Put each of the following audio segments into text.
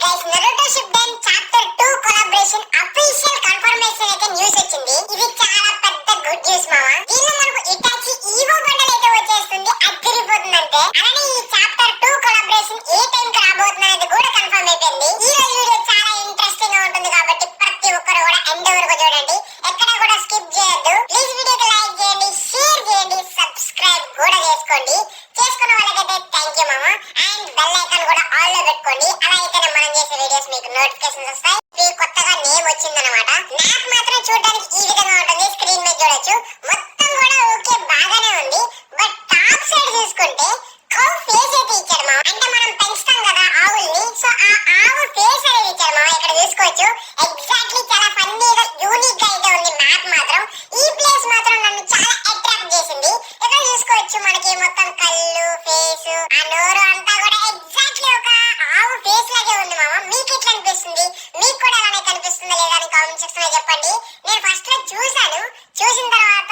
Guys Naruto Shippuden chapter 2 collaboration official confirmation అయితే news వచ్చింది. ఇది చాలా పెద్ద గుడ్ న్యూస్ మామ. దీనిలో మనకు ఇటాచి ఈవో బండల్ అయితే వచ్చేస్తుంది, అదిరిపోతుందంటే. అలానే ఈ చాప్టర్ 2 కొలాబరేషన్ ఏ టైం కి రాబోతుంది అనేది కూడా కన్ఫర్మ్ అయిపోయింది. ఈ రోజు వీడియో చాలా ఇంట్రెస్టింగ్ గా ఉంటుంది కాబట్టి ప్రతి ఒక్కరు కూడా ఎండ్ వరకు చూడండి, ఎక్కడ కూడా స్కిప్ చేయొద్దు. ప్లీజ్ వీడియోకి లైక్ చేయండి, షేర్ చేయండి, సబ్స్క్రైబ్ కూడా చేసుకోండి. చేసుకున్న వాళ్ళకైతే థ్యాంక్ యూ మామ. అండ్ బెల్ ఐకాన్ కూడా ఆల్ లో పెట్టుకోండి, అలా అయితేనే మనం చేసే వీడియోస్ మీకు నోటిఫికేషన్స్ వస్తాయి. కొత్తగా నేమ్ వచ్చిందన్నమాట. మ్యాప్ మాత్రం చూడడానికి ఈ విధంగా ఉంటుంది, స్క్రీన్ మీద చూడొచ్చు. మొత్తం కూడా ఓకే బాగానే ఉంది. బట్ టాప్ సైడ్ చూసుకుంటే కౌ ఫేస్ అయితే ఇచ్చాడు మామ. అంటే మనం పెంచుతాం కదా ఆవుల్ని, సో ఆ ఆవు ఫేస్ అనేది ఇచ్చాడు మామ. ఇక్కడ చూసుకోవచ్చు ఎగ్జాక్ట్లీ చాలా ఫన్నీగా యూనిక్ గా అయితే ఉంది మ్యాప్ మాత్రం. ఈ ప్లేస్ మాత్రం నన్ను చాలా అట్రాక్ట్ చేసింది. ఇక్కడ చూసుకోవచ్చు మనకి మొత్తం కళ్ళు, ఫేస్, ఆ నోరు అంతా కూడా ఎగ్జాక్ట్లీ ఒక ఆవు ఫేస్ లాగే ఉంది మామ. మీకు ఎట్లా అనిపిస్తుంది? మీకు కూడా అలానే కనిపిస్తుందా లేదా అని కామెంట్ సెక్షన్ లో చెప్పండి. నేను ఫస్ట్ లో చూసాను, చూసిన తర్వాత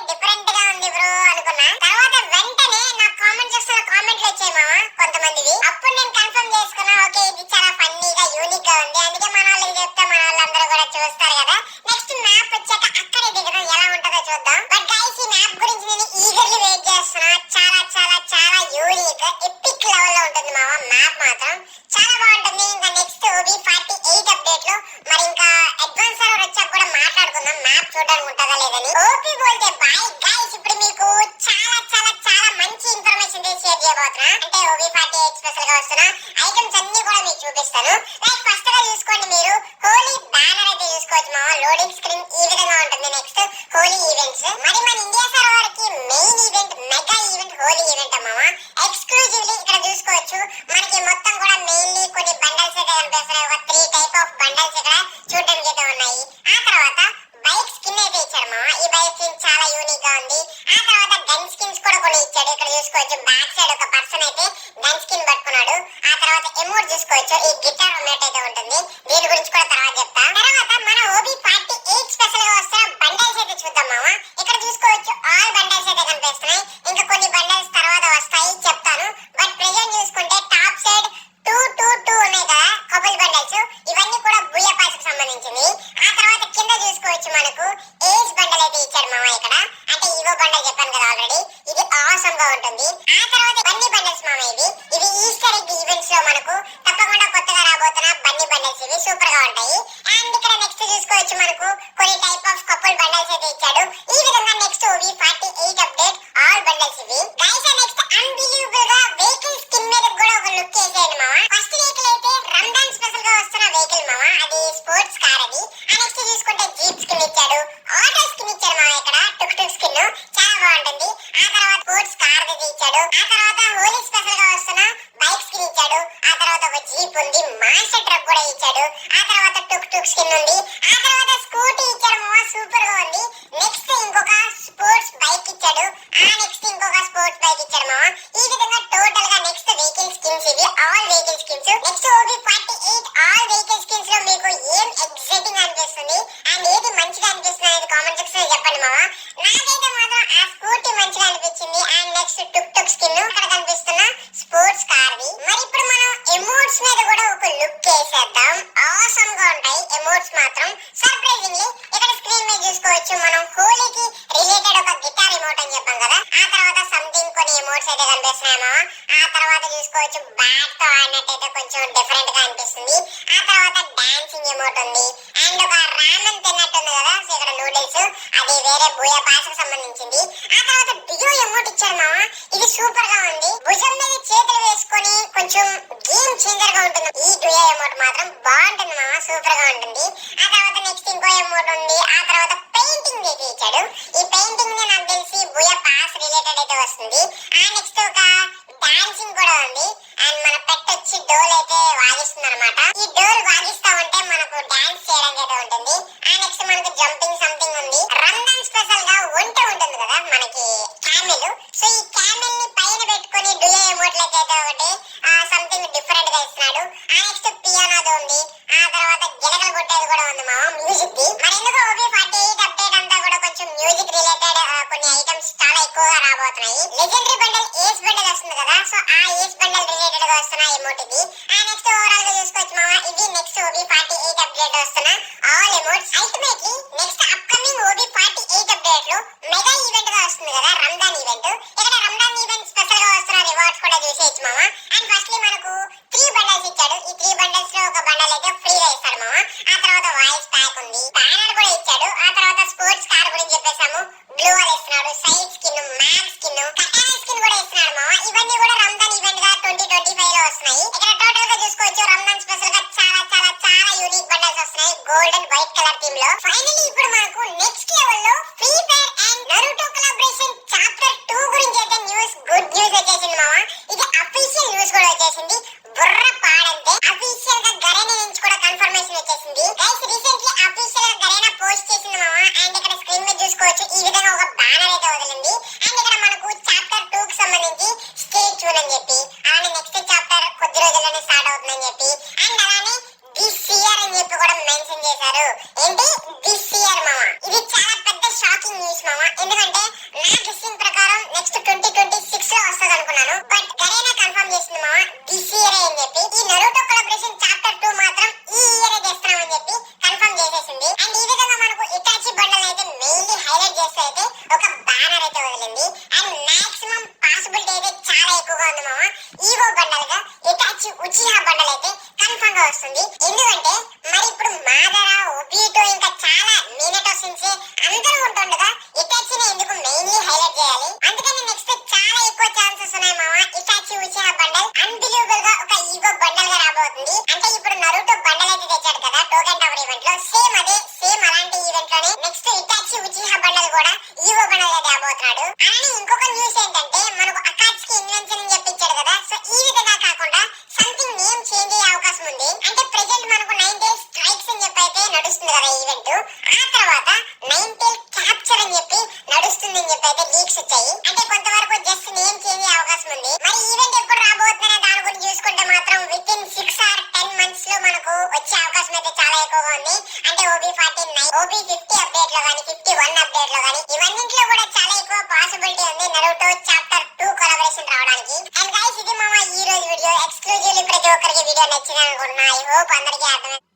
డిఫరెంట్ గా ఉంది బ్రో అనుకున్నా. తర్వాత వెంటనే నా కామెంట్ సెక్షన్ లో కామెంట్లు వచ్చాయి మామ కొంతమందివి. అప్పుడు నేను కన్ఫర్మ్ చేసుకున్నా, ఓకే ఇది చాలా ఫన్నీగా యూనిక్ గా ఉంది, అందుకే మన వాళ్ళకి చెప్తే మన వాళ్ళందరూ కూడా చూస్తారు కదా. నెక్స్ట్ మ్యాప్ వచ్చాక అక్కడే దిగడం ఎలా ఉంటుందో చూద్దాం. బట్ గైస్ ఈ మ్యాప్ గురించి నేను ఈగర్లీ వెయిట్ చేస్తున్నా. చాలా చాలా చాలా యూనిక్ ఎపిక్ లెవెల్ లో ఉంటుంది మామ. మ్యాప్ మాత్రం చాలా బాగుంటుంది. ఇంకా నెక్స్ట్ OB48 అప్డేట్ లో మరి ఇంకా అడ్వాన్స్ సర్వర్ వచ్చాక కూడా మాట్లాడుకుందాం మ్యాప్ చూడడానికి ఉంటుందా లేదని. ఓపీ బోల్తే బాయ్ గైస్. ఇప్పుడు మీకు చాలా చాలా చాలా మంచి ఇన్ఫర్మేషన్ షేర్ చేయబోతున్నా. అంటే OB48 స్పెషల్ గా వస్తున్నా ఐటమ్స్ అన్ని కూడా మీకు చూపిస్తాను. లైక్ ఫస్ట్ గా చూసుకోండి, మీరు హోలీ బ్యానర్ అయితే చూసుకోవచ్చు మామ. లోడింగ్ స్క్రీన్ ఈ విధంగా ఉంటుంది. Next Holi events. మరి మన ఇండియా సర్వర్ కి main event mega event Holi event మామ. ఎక్స్క్లూజివ్లీ ఇక్కడ చూసుకోవచ్చు మనకి మొత్తం కూడా మెయిన్లీ కొన్ని బండల్స్ అయితే కనిపిస్తున్నాయి. ఒక 3 టైప్ ఆఫ్ బండల్స్ ఇక్కడ చూడడానికి అయితే ఉన్నాయి. ఆ తర్వాత బైక్ స్కిన్ అయితే ఇచ్చాడు మామ. ఈ బైక్ స్కిన్ చాలా యూనిక్ గా ఉంది. ఆ తర్వాత గన్ స్కిన్స్ కూడా కొన్ని ఇచ్చాడు. ఇక్కడ చూసుకోవచ్చు బ్యాక్ సైడ్ ఒక పర్సన్ అయితే గన్ స్కిన్ పట్టుకున్నాడు. ఆ తర్వాత ఎమోట్ చూసుకోవచ్చు, ఈ గిటార్ ఉన్నట్టు అయితే ఉంటుంది. దీని గురించి కూడా తర్వాత చెప్తా. తర్వాత మన OB48 స్పెషల్ గా వస్తున్న బండల్స్ అయితే చూద్దాం మామ. ఇక్కడ చూసుకోవచ్చు ఆల్ బండల్స్ అయితే కనిపిస్తున్నాయి. ఇంకా కొన్ని బండల్స్ తర్వాత వస్తాయి చెప్తాను. బట్ ప్రెజెంట్ చూసుకుంటే టాప్ సైడ్ 2 ఉన్నాయి కదా కపుల్ బండల్స్. ఇవన్నీ కూడా బుయ్య పాస్ కి సంబంధించింది. ఆ తర్వాత కింద చూసుకోవచ్చు మనకు ఏజ్ బండల్ అయితే ఇచ్చాడు మామ ఇక్కడ. అంటే ఈవో బండల్ చెప్పాను కదా ఆల్రెడీ, ఇది ఆసమ్ గా ఉంటుంది. ఆ తర్వాత బన్నీ బండల్స్ మామ. ఇవి ఈస్టర్ ఎగ్ ఈవెంట్స్ లో మనకు తప్పకుండా కొత్తగా రాబోతున్న బన్నీ బండల్స్. ఇవి సూపర్ గా ఉంటాయి. అండ్ ఇక్కడ నెక్స్ట్ చూసుకోవచ్చు మనకు కొన్ని టైప్ ఆఫ్ కపుల్ బండల్స్ అయితే ఇచ్చాడు. ఈ విధంగా next OB48 update all bundles ఇవి గైస్. నెక్స్ట్ అన్బిలీవబుల్ గా వెహికల్ స్కిన్ మీద కూడా ఒక లుక్ వేసేయండి మామ. ఫస్ట్ వెహికల్ అయితే రంజాన్ స్పెషల్ గా వస్తున్న వెహికల్ మామ, అది స్పోర్ట్స్ కార్ అది. ఆ నెక్స్ట్ చూసుకుంటే జీప్ స్కిన్ ఇచ్చాడు, ఆటో స్కిన్ ఇచ్చాడు మామ. ఇక్కడ టుక్ టుక్ స్కిన్ చాలా బాగుంటుంది. ఆ తర్వాత స్పోర్ట్స్ కార్ అయితే ఇచ్చాడు. ఆ తర్వాత హోలీ స్పెషల్ గా వస్తున్న బైక్ స్కిన్ ఇచ్చాడు. ఆ తర్వాత ఒక జీప్ ఉంది, మాస్టర్ ట్రక్ కూడా ఇచ్చాడు. ఆ తర్వాత టుక్ టుక్ స్కిన్ ఉంది. ఆ తర్వాత స్కూటీ ఇచ్చాడు మామ, సూపర్ గా ఉంది. నెక్స్ట్ ఇంకొక స్పోర్ట్స్ బైక్ ఇచ్చాడు. ఆ నెక్స్ట్ ఇంకొక స్పోర్ట్స్ బైక్ ఇచ్చాడు మామ. ఈ విధంగా టోటల్ గా నెక్స్ట్ వెహికల్ స్కిన్స్ ఇవి all vehicle skins. Next OB48 all vehicle skins లో మీకు ఏం ఎక్సైటింగ్ అనిపిస్తుంది అండ్ ఏది మంచిగా అనిపిస్తుంది అనేది కామెంట్ సెక్షన్ లో చెప్పండి మామ. నాకైతే మాత్రం ఆ స్కూటీ మంచిగా అనిపించింది. And next took took skin అక్కడ కనిపిస్తున్న స్పోర్ట్స్ కార్ ది. మరి ఇప్పుడు మనం ఎమోట్స్ మీద కూడా ఒక లుక్ వేసేద్దాం. ఆసమ్ గా ఉంటాయి ఎమోట్స్ మాత్రం సర్ప్రైజింగ్లీ. ఇక్కడ స్క్రీన్ మీద చూసుకోవచ్చు మనం హోలీకి రిలేటెడ్ ఒక గిటార్ ఎమోట్ అని చెప్పాం కదా. ఆ తర్వాత సంథింగ్ కొన్ని ఎమోట్స్ అయితే కనిపిస్తున్నాయి మామ. ఆ తర్వాత చూసుకోవచ్చు బ్యాట్ తో ఆడినట్టయితే కొంచెం డిఫరెంట్ గా అనిపిస్తుంది. ఆ తర్వాత డాన్సింగ్ ఎమోట్ ఉంది. అండ్ ఒక రామన్ తిన్నట్టుంది కదా, సో ఇక్కడ నూడిల్స్, అది వేరే బూయా పాస్ కి సంబంధించింది. ఆ తర్వాత డియో ఎమోట్ ఇచ్చాడు మామ. ఇది సూపర్ గా ఉంది. భుజం మీద చేతులు వేసుకొని కొంచెం గేమ్ చేంజర్ గా ఉంటుంది. ఈ డియో ఎమోట్ మాత్రం బాగుంటుంది మామ, సూపర్ గా ఉంటుంది. ఆ తర్వాత నెక్స్ట్ ఇంకో ఎమోట్ ఉంది. ఆ తర్వాత పెయింటింగ్ అయితే ఇచ్చాడు. ఈ పెయింటింగ్ నాకు తెలిసి బూయా పాస్ రిలేటెడ్ అయితే వస్తుంది. ఆ నెక్స్ట్ ఒక డాన్సింగ్ కూడా ఉంది. అండ్ మన పెట్ వచ్చి డోల్ అయితే వాగిస్తుంది అనమాట. ఈ డోల్ వాగిస్తా ఉంటే మనకు డాన్స్ చేయడానికి అయితే ఉంటుంది. ఆ నెక్స్ట్ మనకు జంపింగ్ సంథింగ్ ఉంది. రంజాన్ స్పెషల్ గా ఒంటె ఉంటుంది కదా మనకి క్యామెల్. సో ఈ క్యామెల్ ని పైన పెట్టుకొని డుయో ఎమోట్ లకి అయితే ఒకటి సంథింగ్ డిఫరెంట్ గా ఇస్తున్నాడు. ఆ నెక్స్ట్ పియానోది ఉంది. ఆ తర్వాత గిలకలు కొట్టేది కూడా ఉంది మామ, మ్యూజిక్ ది. మరి ఎందుకు OB48 అప్డేట్ అంతా కూడా కొంచెం మ్యూజిక్ రిలేటెడ్ కొన్ని ఐటమ్స్ చాలా ఎక్కువగా రాబోతున్నాయి. రాబోతున్నాయి. లెజెండరీ బండల్ ఏస్ బండల్ వస్తుంది కదా, సో ఆ ఏస్ బండల్ రిలేటెడ్ గా వస్తున్న ఎమోట్ ఇది. నెక్స్ట్ ఓవరాల్ గా చూసుకోవచ్చు మామ, ఇది నెక్స్ట్ OB48 అప్డేట్ వస్తున్న all emotes. Ultimately next upcoming OB48 update లో మెగా ఈవెంట్ గా వస్తుంది కదా, రంజాన్ ఈవెంట్. ఇక్కడ రంజాన్ ఈవెంట్ స్పెషల్ గా వస్తున్న రివార్డ్స్ కూడా చూసేయచ్చు మామ. అండ్ ఫస్ట్లీ మనకు 3 బండల్స్ ఇచ్చాడు. ఈ 3 బండల్స్ లో ఒక బండల్ అయితే ఫ్రీగా ఇస్తాడు మామ. ఆ తర్వాత వాయిస్ ప్యాక్ ఉంది, బ్యానర్ కూడా ఇచ్చాడు. ఆ తర్వాత స్పోర్ట్స్ కార్ గురించి చెప్పేసాము, గ్లోవల్ ఇస్తున్నాడు, side skin, mag skin, katana skin కూడా ఇస్తున్నాడు మామ. ఇవన్నీ కూడా రంజాన్ ఈవెంట్ గా 2025 లో వస్తున్నాయి. ఇక్కడ టోటల్ గా చూసుకోవచ్చు రంజాన్ స్పెషల్ గా చాలా చాలా చాలా యూనిక్ బండల్స్ వస్తున్నాయి gold and white colour theme లో. ఫైనల్లీ ఇప్పుడు మనకు నెక్స్ట్ లెవెల్ లో free fire and Naruto collaboration chapter 2 గురించి అయితే గుడ్ న్యూస్ వచ్చేసింది మామ. ఇది అఫీషియల్ న్యూస్ కూడా వచ్చేసింది. బుర్ర పాడంతే అఫీషియల్ గా గరేనా నుంచి కూడా కన్ఫర్మేషన్ వచ్చేసింది. గైస్ రీసెంట్లీ అఫీషియల్ గా గరేనా పోస్ట్ చేసింది మామ. అండ్ ఇక్కడ స్క్రీన్ మీద చూసుకోవచ్చు ఈ విధంగా ఒక బ్యానర్ అయితే వదిలింది. అండ్ ఇక్కడ మనకు చాప్టర్ 2 కి సంబంధించి స్టే ట్యూన్ అని చెప్పి, అలానే నెక్స్ట్ చాప్టర్ కొద్ది రోజుల్లోనే స్టార్ట్ అవుతుందని చెప్పి, అండ్ అలానే దిస్ ఇయర్ అని చెప్పి కూడా మెన్షన్ చేశారు. ఏంటి దిస్ ఇయర్ మామ. ఇది చాలా పెద్ద షాకింగ్ న్యూస్ మామ. ఎందుకంటే నా గెస్సింగ్ ప్రకారం నెక్స్ట్ 2026 లో వస్తుంది అనుకున్నాను. బట్ గరేనా కన్ఫర్మ్ చేసింది మామ దిస్ ఇయర్ అని చెప్పి. ఈ నరుటో కొలాబరేషన్ చాప్టర్ 2 మాత్రం ఈ ఇయర్ చేస్తున్నామని చెప్పి కన్ఫర్మ్ చేసేసింది. అండ్ ఈ విధంగా మనకు ఇటాచి బండల్ అయితే మెయిన్లీ హైలైట్ చేస్తే అయితే ఒక బ్యానర్ అయితే వదిలింది. అండ్ మాక్సిమం పాసిబిలిటీ అయితే చాలా ఎక్కువగా ఉంది మామ. ఈవో బండల్ గా ఇటాచి ఉచిహా బండల్ అయితే కన్ఫర్మ్ గా వస్తుంది. ఎందుకంటే మరి ఇప్పుడు మాదర, ఒబీటో ఇంకా చాలా మినటో సిన్సే అందరూ ఉంటుండగా ఇటాచిని ఎందుకు మెయిన్లీ హైలైట్ చేయాలి? అందుకని నెక్స్ట్ చాలా ఎక్కువ ఛాన్సెస్ ఉన్నాయి మామ. ఇటాచి ఉచిహా బండల్ అన్బిలీవబుల్ గా ఒక ఈగో బండల్ గా రాబోతుంది. అంటే ఇప్పుడు నరుటో బండల్ అయితే తెచ్చాడు కదా టోకెన్ టవర్ ఈవెంట్ లో, సేమ్ అలాంటి ఈవెంట్ లోనే నెక్స్ట్ ఇటాచి ఉచిహా బండల్ కూడా ఈగో బండల్ గా రాబోతున్నాడు. అలానే ఇంకొక న్యూస్ ఏంటంటే మనకు అకాట్సుకి ఇన్వెన్షన్ అని చెప్పించాడు కదా, సో ఈ విధంగా కాకుండా సంథింగ్ నేమ్ చేంజ్ అయ్యే అవకాశం ఉంది. అంటే ప్రెసెంట్ మనకు 9 days స్ట్రైక్స్ అని చెప్పి అయితే నడుస్తుంది కదా ఈవెంట్. ఆ తర్వాత 9 days క్యాప్చర్ అని చెప్పి నడుస్తుంది అని చెప్పి అయితే లీక్స్ వచ్చాయి. అంటే కొంతవరకు జస్ట్ నేమ్ చేంజ్ అయ్యే అవకాశం ఉంది. మరి ఈవెంట్ ఎప్పుడు రాబోతుందనే దాని గురించి చూసుకుంటే మాత్రం విత్ ఇన్ 6 or 10 months లో మనకు వచ్చే అవకాశం అయితే చాలా ఎక్కువగా ఉంది. అంటే OB49, OB50 అప్డేట్ లో కానీ 51 అప్డేట్ లో కానీ ఇవన్నింటిలో కూడా చాలా ఎక్కువ పాసిబిలిటీ ఉంది నరుటో చాప్టర్ 2 కొలాబరేషన్ రావడానికి. అండ్ గైస్ ఇది మామ ఈ రోజు వీడియో. ఎక్స్క్లూజివ్లీ ప్రతి ఒక్కరికి వీడియో నచ్చింది అనుకుంటున్నా. ఐ హోప్ అందరికీ అర్థమైంది.